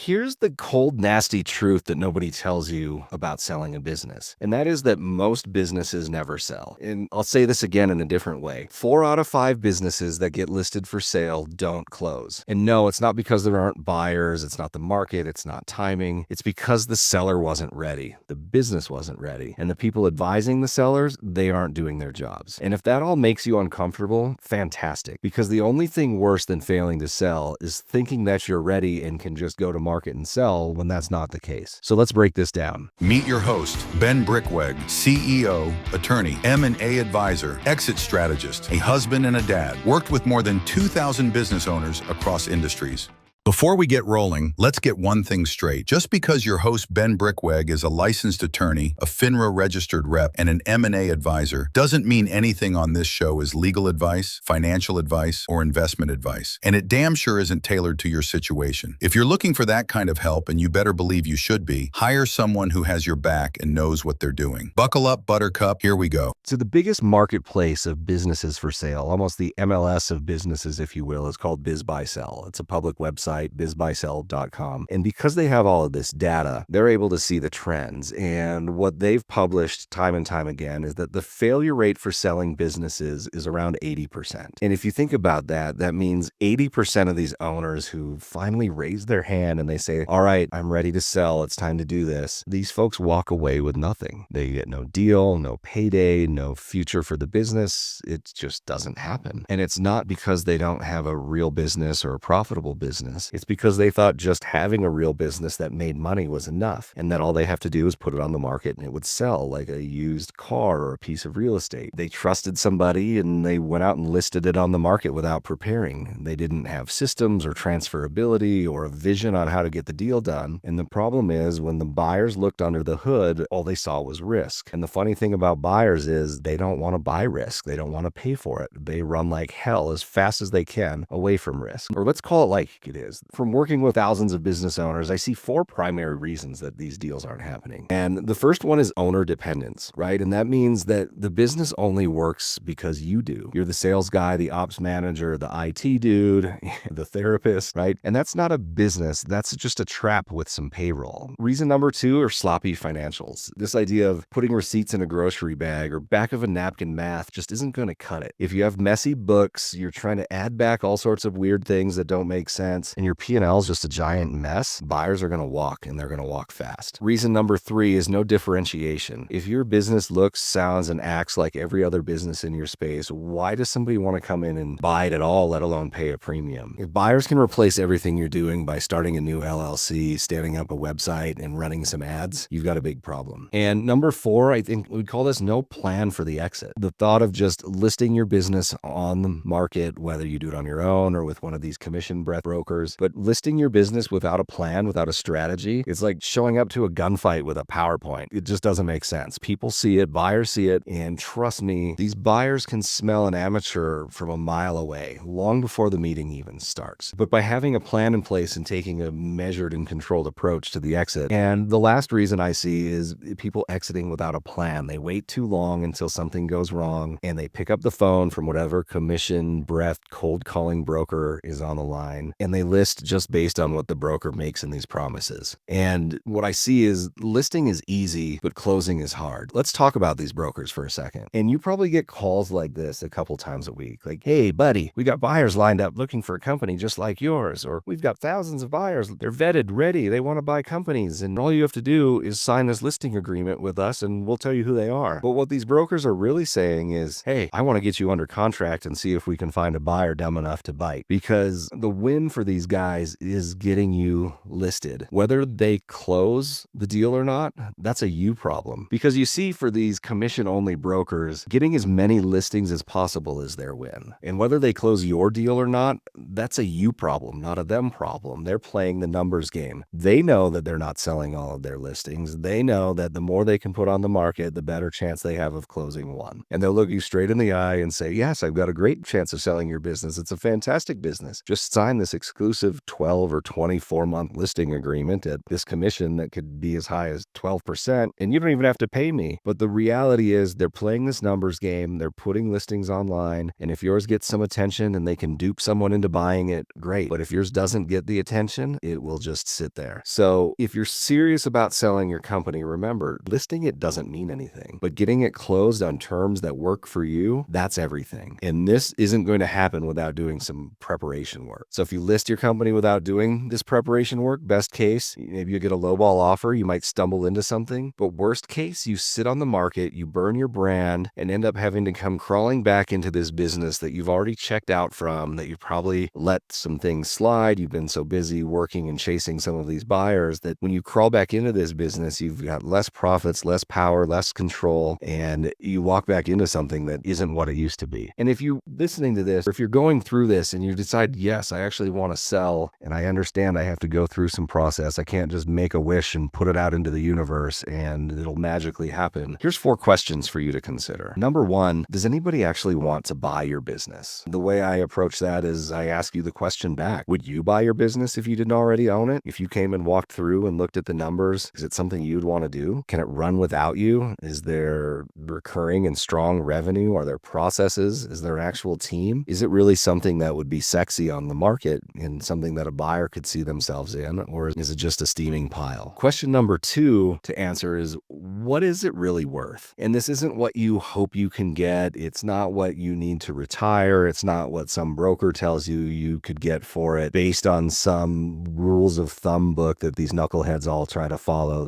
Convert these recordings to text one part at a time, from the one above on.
Here's the cold, nasty truth that nobody tells you about selling a business, and that is that most businesses never sell. And I'll say this again in a different way. 4 out of 5 businesses that get listed for sale don't close. And no, it's not because there aren't buyers, it's not the market, it's not timing. It's because the seller wasn't ready, the business wasn't ready, and the people advising the sellers, they aren't doing their jobs. And if that all makes you uncomfortable, fantastic, because the only thing worse than failing to sell is thinking that you're ready and can just go to market and sell when that's not the case. So let's break this down. Meet your host, Ben Brickweg, CEO, attorney, M&A advisor, exit strategist, a husband and a dad, worked with more than 2,000 business owners across industries. Before we get rolling, let's get one thing straight. Just because your host, Ben Brickweg, is a licensed attorney, a FINRA registered rep, and an M&A advisor doesn't mean anything on this show is legal advice, financial advice, or investment advice. And it damn sure isn't tailored to your situation. If you're looking for that kind of help, and you better believe you should be, hire someone who has your back and knows what they're doing. Buckle up, Buttercup. Here we go. So the biggest marketplace of businesses for sale, almost the MLS of businesses, if you will, is called BizBuySell. It's a public website, bizbuysell.com. And because they have all of this data, they're able to see the trends. And what they've published time and time again is that the failure rate for selling businesses is around 80%. And if you think about that, that means 80% of these owners who finally raise their hand and they say, all right, I'm ready to sell, it's time to do this. These folks walk away with nothing. They get no deal, no payday, no future for the business. It just doesn't happen. And it's not because they don't have a real business or a profitable business. It's because they thought just having a real business that made money was enough, and that all they have to do is put it on the market and it would sell like a used car or a piece of real estate. They trusted somebody and they went out and listed it on the market without preparing. They didn't have systems or transferability or a vision on how to get the deal done. And the problem is when the buyers looked under the hood, all they saw was risk. And the funny thing about buyers is they don't want to buy risk. They don't want to pay for it. They run like hell as fast as they can away from risk. Or let's call it like it is. From working with thousands of business owners, I see 4 primary reasons that these deals aren't happening. And the first one is owner dependence, right? And that means that the business only works because you do. You're the sales guy, the ops manager, the IT dude, the therapist, right? And that's not a business. That's just a trap with some payroll. Reason number 2 are sloppy financials. This idea of putting receipts in a grocery bag or back of a napkin math just isn't going to cut it. If you have messy books, you're trying to add back all sorts of weird things that don't make sense, and your P&L is just a giant mess, buyers are going to walk, and they're going to walk fast. Reason number 3 is no differentiation. If your business looks, sounds, and acts like every other business in your space, why does somebody want to come in and buy it at all, let alone pay a premium? If buyers can replace everything you're doing by starting a new LLC, standing up a website, and running some ads, you've got a big problem. And number 4, I think we'd call this no plan for the exit. The thought of just listing your business on the market, whether you do it on your own or with one of these commission breath brokers, but listing your business without a plan, without a strategy, it's like showing up to a gunfight with a PowerPoint. It just doesn't make sense. People see it, buyers see it, and trust me, these buyers can smell an amateur from a mile away, long before the meeting even starts. But by having a plan in place and taking a measured and controlled approach to the exit. And the last reason I see is people exiting without a plan. They wait too long until something goes wrong, and they pick up the phone from whatever commission breath cold calling broker is on the line, and they list just based on what the broker makes in these promises. And what I see is listing is easy, but closing is hard. Let's talk about these brokers for a second. And you probably get calls like this a couple times a week. Like, hey, buddy, we got buyers lined up looking for a company just like yours. Or we've got thousands of buyers. They're vetted, ready. They want to buy companies. And all you have to do is sign this listing agreement with us and we'll tell you who they are. But what these brokers are really saying is, hey, I want to get you under contract and see if we can find a buyer dumb enough to bite. Because the win for these guys is getting you listed. Whether they close the deal or not, that's a you problem. Because you see, for these commission-only brokers, getting as many listings as possible is their win. And whether they close your deal or not, that's a you problem, not a them problem. They're playing the numbers game. They know that they're not selling all of their listings. They know that the more they can put on the market, the better chance they have of closing one. And they'll look you straight in the eye and say, yes, I've got a great chance of selling your business. It's a fantastic business. Just sign this exclusive exclusive 12 or 24-month listing agreement at this commission that could be as high as 12%, and you don't even have to pay me. But the reality is they're playing this numbers game. They're putting listings online, and if yours gets some attention and they can dupe someone into buying it, great. But if yours doesn't get the attention, it will just sit there. So if you're serious about selling your company, remember, listing it doesn't mean anything, but getting it closed on terms that work for you, that's everything. And this isn't going to happen without doing some preparation work. So if you list your company without doing this preparation work, best case, maybe you get a lowball offer, you might stumble into something, but worst case, you sit on the market, you burn your brand, and end up having to come crawling back into this business that you've already checked out from, that you probably let some things slide. You've been so busy working and chasing some of these buyers that when you crawl back into this business, you've got less profits, less power, less control, and you walk back into something that isn't what it used to be. And if you're listening to this, or if you're going through this and you decide, yes, I actually want to sell, and I understand I have to go through some process, I can't just make a wish and put it out into the universe and it'll magically happen. Here's 4 questions for you to consider. Number 1, does anybody actually want to buy your business? The way I approach that is I ask you the question back. Would you buy your business if you didn't already own it? If you came and walked through and looked at the numbers, is it something you'd want to do? Can it run without you? Is there recurring and strong revenue? Are there processes? Is there an actual team? Is it really something that would be sexy on the market and something that a buyer could see themselves in? Or is it just a steaming pile? Question number 2 to answer is, what is it really worth? And this isn't what you hope you can get. It's not what you need to retire. It's not what some broker tells you you could get for it based on some rules of thumb book that these knuckleheads all try to follow.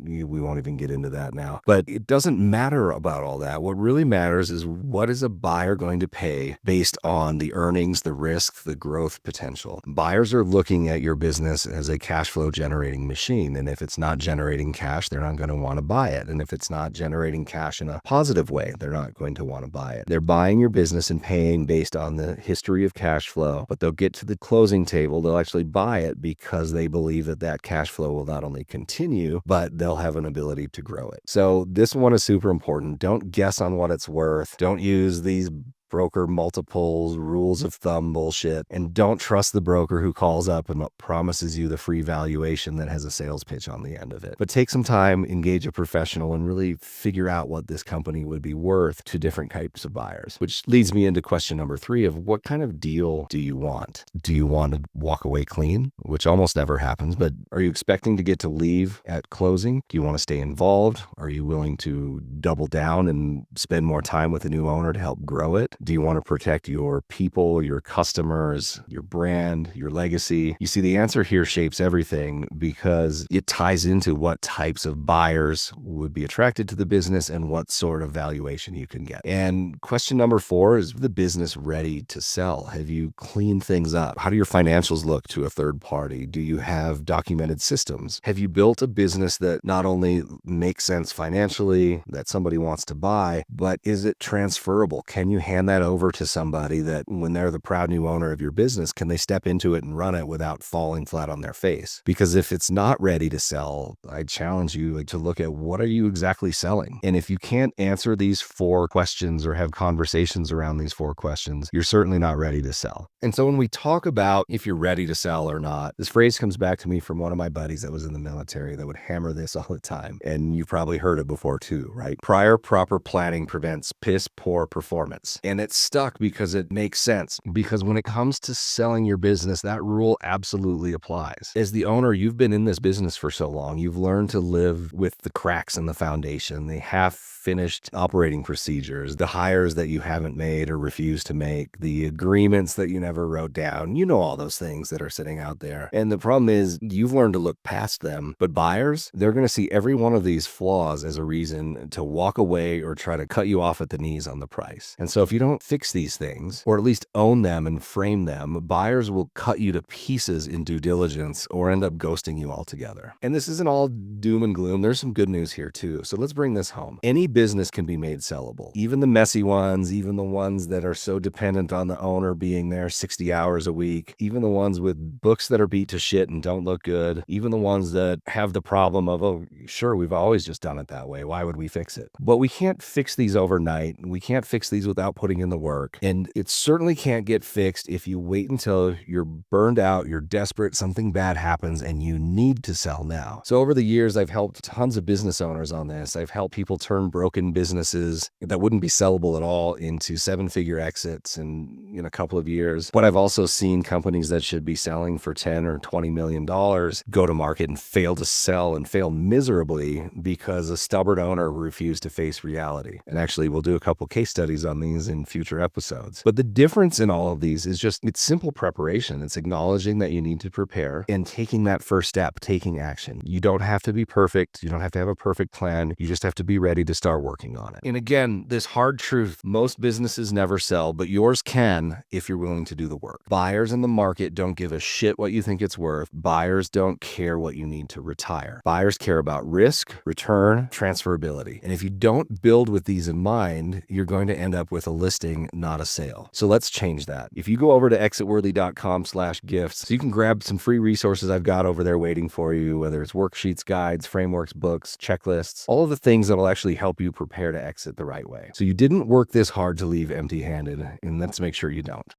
We won't even get into that now. But it doesn't matter about all that. What really matters is, what is a buyer going to pay based on the earnings, the risk, the growth potential? Buyers are looking at your business as a cash flow generating machine. And if it's not generating cash, they're not going to want to buy it. And if it's not generating cash in a positive way, they're not going to want to buy it. They're buying your business and paying based on the history of cash flow, but they'll get to the closing table. They'll actually buy it because they believe that that cash flow will not only continue, but they'll have an ability to grow it. So this one is super important. Don't guess on what it's worth. Don't use these broker multiples, rules of thumb bullshit, and don't trust the broker who calls up and promises you the free valuation that has a sales pitch on the end of it. But take some time, engage a professional, and really figure out what this company would be worth to different types of buyers. Which leads me into question number 3 of, what kind of deal do you want? Do you want to walk away clean, which almost never happens, but are you expecting to get to leave at closing? Do you want to stay involved? Are you willing to double down and spend more time with the new owner to help grow it? Do you want to protect your people, your customers, your brand, your legacy? You see, the answer here shapes everything because it ties into what types of buyers would be attracted to the business and what sort of valuation you can get. And question number 4 is the business ready to sell? Have you cleaned things up? How do your financials look to a third party? Do you have documented systems? Have you built a business that not only makes sense financially, that somebody wants to buy, but is it transferable? Can you hand that over to somebody that when they're the proud new owner of your business, can they step into it and run it without falling flat on their face? Because if it's not ready to sell, I challenge you to look at, what are you exactly selling? And if you can't answer these 4 questions or have conversations around these 4 questions, you're certainly not ready to sell. And so when we talk about if you're ready to sell or not, this phrase comes back to me from one of my buddies that was in the military that would hammer this all the time. And you've probably heard it before too, right? Prior proper planning prevents piss poor performance. And it's stuck because it makes sense. Because when it comes to selling your business, that rule absolutely applies. As the owner, you've been in this business for so long, you've learned to live with the cracks in the foundation, the half-finished operating procedures, the hires that you haven't made or refused to make, the agreements that you never wrote down. You know all those things that are sitting out there. And the problem is you've learned to look past them. But buyers, they're going to see every one of these flaws as a reason to walk away or try to cut you off at the knees on the price. And so if you don't fix these things, or at least own them and frame them, buyers will cut you to pieces in due diligence or end up ghosting you altogether. And this isn't all doom and gloom. There's some good news here too. So let's bring this home. Any business can be made sellable. Even the messy ones, even the ones that are so dependent on the owner being there 60 hours a week, even the ones with books that are beat to shit and don't look good, even the ones that have the problem of, oh, sure, we've always just done it that way. Why would we fix it? But we can't fix these overnight. We can't fix these without putting putting in the work. And it certainly can't get fixed if you wait until you're burned out, you're desperate, something bad happens, and you need to sell now. So over the years, I've helped tons of business owners on this. I've helped people turn broken businesses that wouldn't be sellable at all into seven-figure exits in a couple of years. But I've also seen companies that should be selling for $10 or $20 million go to market and fail to sell and fail miserably because a stubborn owner refused to face reality. And actually, we'll do a couple case studies on these in future episodes. But the difference in all of these is just, it's simple preparation. It's acknowledging that you need to prepare and taking that first step, taking action. You don't have to be perfect. You don't have to have a perfect plan. You just have to be ready to start working on it. And again, this hard truth, most businesses never sell, but yours can if you're willing to do the work. Buyers in the market don't give a shit what you think it's worth. Buyers don't care what you need to retire. Buyers care about risk, return, transferability. And if you don't build with these in mind, you're going to end up with a listing, not a sale. So let's change that. If you go over to exitworthy.com/gifts, so you can grab some free resources I've got over there waiting for you, whether it's worksheets, guides, frameworks, books, checklists, all of the things that will actually help you prepare to exit the right way. So you didn't work this hard to leave empty-handed, and let's make sure you don't.